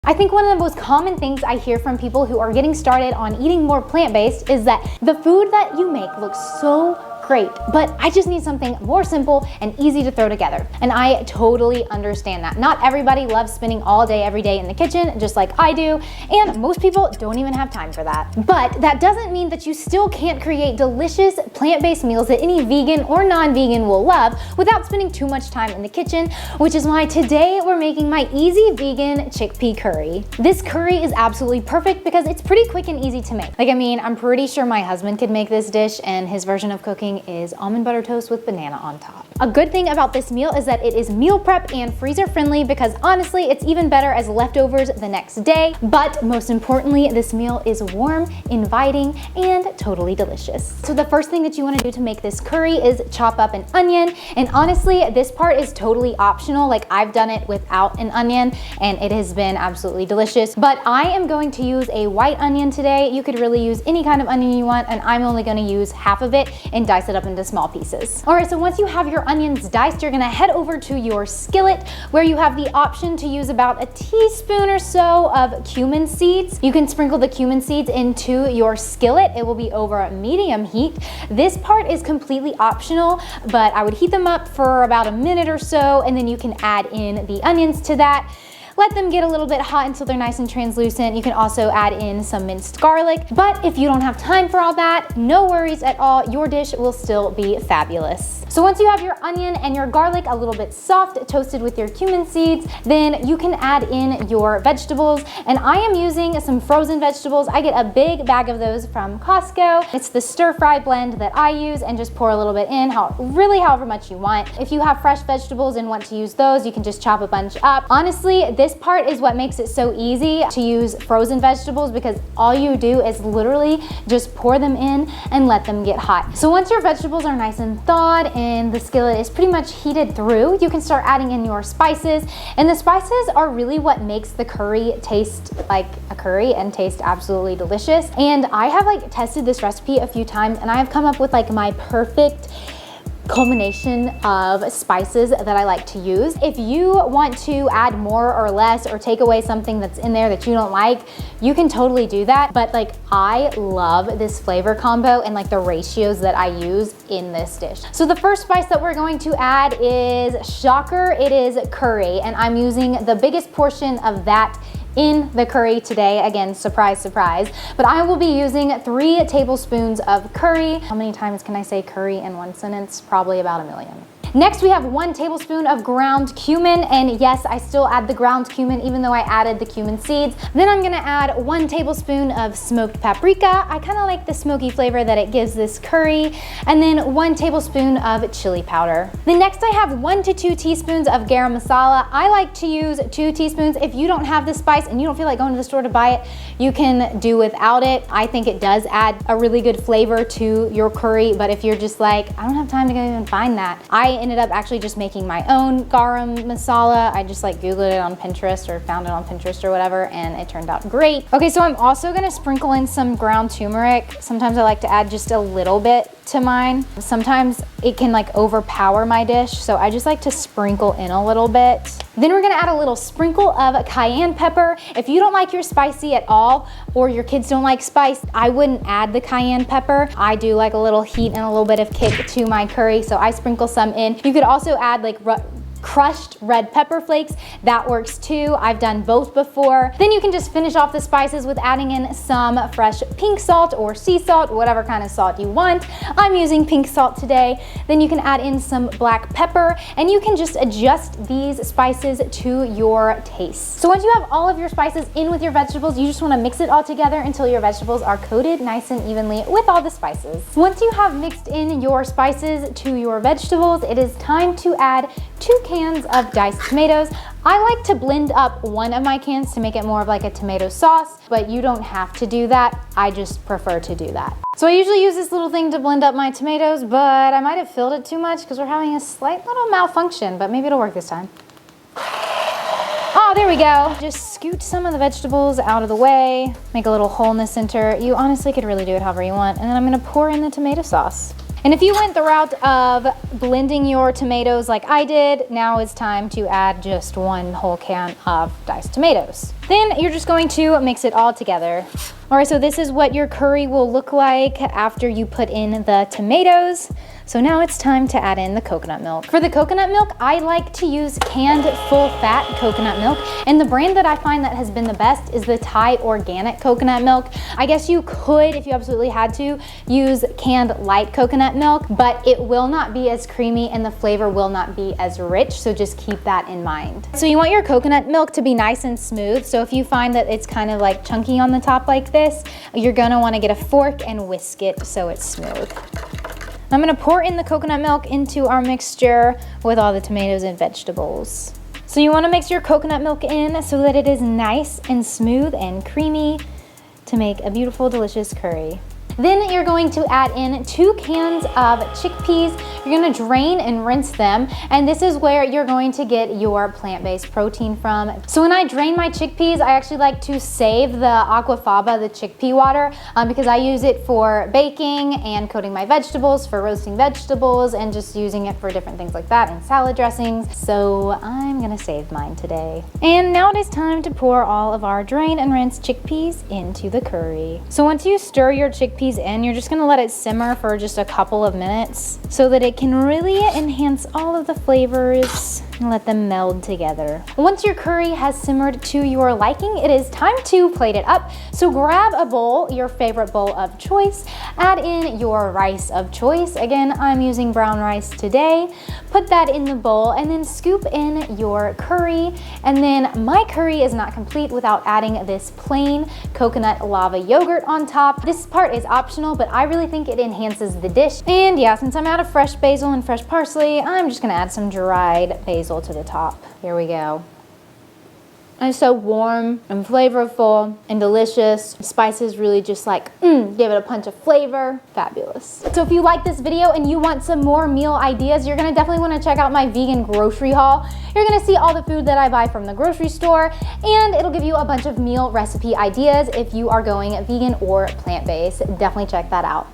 I think one of the most common things I hear from people who are getting started on eating more plant-based is that the food that you make looks so great, but I just need something more simple and easy to throw together. And I totally understand that. Not everybody loves spending all day, every day in the kitchen, just like I do, and most people don't even have time for that. But that doesn't mean that you still can't create delicious plant-based meals that any vegan or non-vegan will love without spending too much time in the kitchen, which is why today we're making my easy vegan chickpea curry. This curry is absolutely perfect because it's pretty quick and easy to make. Like, I mean, I'm pretty sure my husband could make this dish, and his version of cooking is almond butter toast with banana on top. A good thing about this meal is that it is meal prep and freezer friendly because honestly, it's even better as leftovers the next day. But most importantly, this meal is warm, inviting, and totally delicious. So the first thing that you want to do to make this curry is chop up an onion. And honestly, this part is totally optional. Like, I've done it without an onion and it has been absolutely delicious. But I am going to use a white onion today. You could really use any kind of onion you want, and I'm only going to use half of it and dice it up into small pieces. All right, so once you have your onions diced, you're gonna head over to your skillet where you have the option to use about a teaspoon or so of cumin seeds. You can sprinkle the cumin seeds into your skillet. It will be over medium heat. This part is completely optional, but I would heat them up for about a minute or so, and then you can add in the onions to that. Let them get a little bit hot until they're nice and translucent. You can also add in some minced garlic, but if you don't have time for all that, no worries at all. Your dish will still be fabulous. So once you have your onion and your garlic a little bit soft, toasted with your cumin seeds, then you can add in your vegetables. And I am using some frozen vegetables. I get a big bag of those from Costco. It's the stir-fry blend that I use, and just pour a little bit in, however much you want. If you have fresh vegetables and want to use those, you can just chop a bunch up. Honestly, this part is what makes it so easy to use frozen vegetables, because all you do is literally just pour them in and let them get hot. So once your vegetables are nice and thawed and the skillet is pretty much heated through, you can start adding in your spices. And the spices are really what makes the curry taste like a curry and taste absolutely delicious. And I have tested this recipe a few times, and I have come up with my perfect culmination of spices that I like to use. If you want to add more or less or take away something that's in there that you don't like, you can totally do that. But I love this flavor combo and the ratios that I use in this dish. So the first spice that we're going to add is, shocker, it is curry, and I'm using the biggest portion of that in the curry today. Again, surprise, surprise. But I will be using 3 tablespoons of curry. How many times can I say curry in one sentence? Probably about a million. Next, we have 1 tablespoon of ground cumin, and yes, I still add the ground cumin even though I added the cumin seeds. Then I'm gonna add 1 tablespoon of smoked paprika. I kind of like the smoky flavor that it gives this curry. And then 1 tablespoon of chili powder. Then next I have 1 to 2 teaspoons of garam masala. I like to use 2 teaspoons. If you don't have this spice and you don't feel like going to the store to buy it, you can do without it. I think it does add a really good flavor to your curry, but if you're just I don't have time to go even find that, I ended up actually just making my own garam masala. I just Googled it on Pinterest or found it on Pinterest or whatever, and it turned out great. Okay, so I'm also gonna sprinkle in some ground turmeric. Sometimes I like to add just a little bit to mine. Sometimes it can overpower my dish, so I just like to sprinkle in a little bit. Then we're gonna add a little sprinkle of cayenne pepper. If you don't like your spicy at all, or your kids don't like spice, I wouldn't add the cayenne pepper. I do like a little heat and a little bit of kick to my curry, so I sprinkle some in. You could also add crushed red pepper flakes. That works too. I've done both before. Then you can just finish off the spices with adding in some fresh pink salt or sea salt, whatever kind of salt you want. I'm using pink salt today. Then you can add in some black pepper, and you can just adjust these spices to your taste. So once you have all of your spices in with your vegetables, you just want to mix it all together until your vegetables are coated nice and evenly with all the spices. Once you have mixed in your spices to your vegetables, it is time to add 2 cans of diced tomatoes. I like to blend up one of my cans to make it more of a tomato sauce, but you don't have to do that. I just prefer to do that. So I usually use this little thing to blend up my tomatoes, but I might have filled it too much because we're having a slight little malfunction, but maybe it'll work this time. Oh, there we go. Just scoot some of the vegetables out of the way, make a little hole in the center. You honestly could really do it however you want. And then I'm gonna pour in the tomato sauce. And if you went the route of blending your tomatoes like I did, now it's time to add just 1 whole can of diced tomatoes. Then you're just going to mix it all together. All right, so this is what your curry will look like after you put in the tomatoes. So now it's time to add in the coconut milk. For the coconut milk, I like to use canned full-fat coconut milk, and the brand that I find that has been the best is the Thai organic coconut milk. I guess you could, if you absolutely had to, use canned light coconut milk, but it will not be as creamy and the flavor will not be as rich, so just keep that in mind. So you want your coconut milk to be nice and smooth, so if you find that it's kind of like chunky on the top like this, you're gonna wanna get a fork and whisk it so it's smooth. I'm gonna pour in the coconut milk into our mixture with all the tomatoes and vegetables. So you wanna mix your coconut milk in so that it is nice and smooth and creamy to make a beautiful, delicious curry. Then you're going to add in 2 cans of chickpeas. You're gonna drain and rinse them, and this is where you're going to get your plant-based protein from. So when I drain my chickpeas, I actually like to save the aquafaba, the chickpea water, because I use it for baking and coating my vegetables, for roasting vegetables, and just using it for different things like that, and salad dressings. So I'm gonna save mine today. And now it is time to pour all of our drained and rinsed chickpeas into the curry. So once you stir your chickpeas in, you're just gonna let it simmer for just a couple of minutes so that it can really enhance all of the flavors and let them meld together. Once your curry has simmered to your liking, it is time to plate it up. So grab a bowl, your favorite bowl of choice, add in your rice of choice. Again, I'm using brown rice today. Put that in the bowl and then scoop in your curry. And then my curry is not complete without adding this plain coconut lava yogurt on top. This part is optional, but I really think it enhances the dish. And yeah, since I'm out of fresh basil and fresh parsley, I'm just gonna add some dried basil to the top. Here we go. And it's so warm and flavorful and delicious. Spices really just like, give it a punch of flavor. Fabulous. So if you like this video and you want some more meal ideas, you're gonna definitely wanna check out my vegan grocery haul. You're gonna see all the food that I buy from the grocery store, and it'll give you a bunch of meal recipe ideas if you are going vegan or plant-based. Definitely check that out.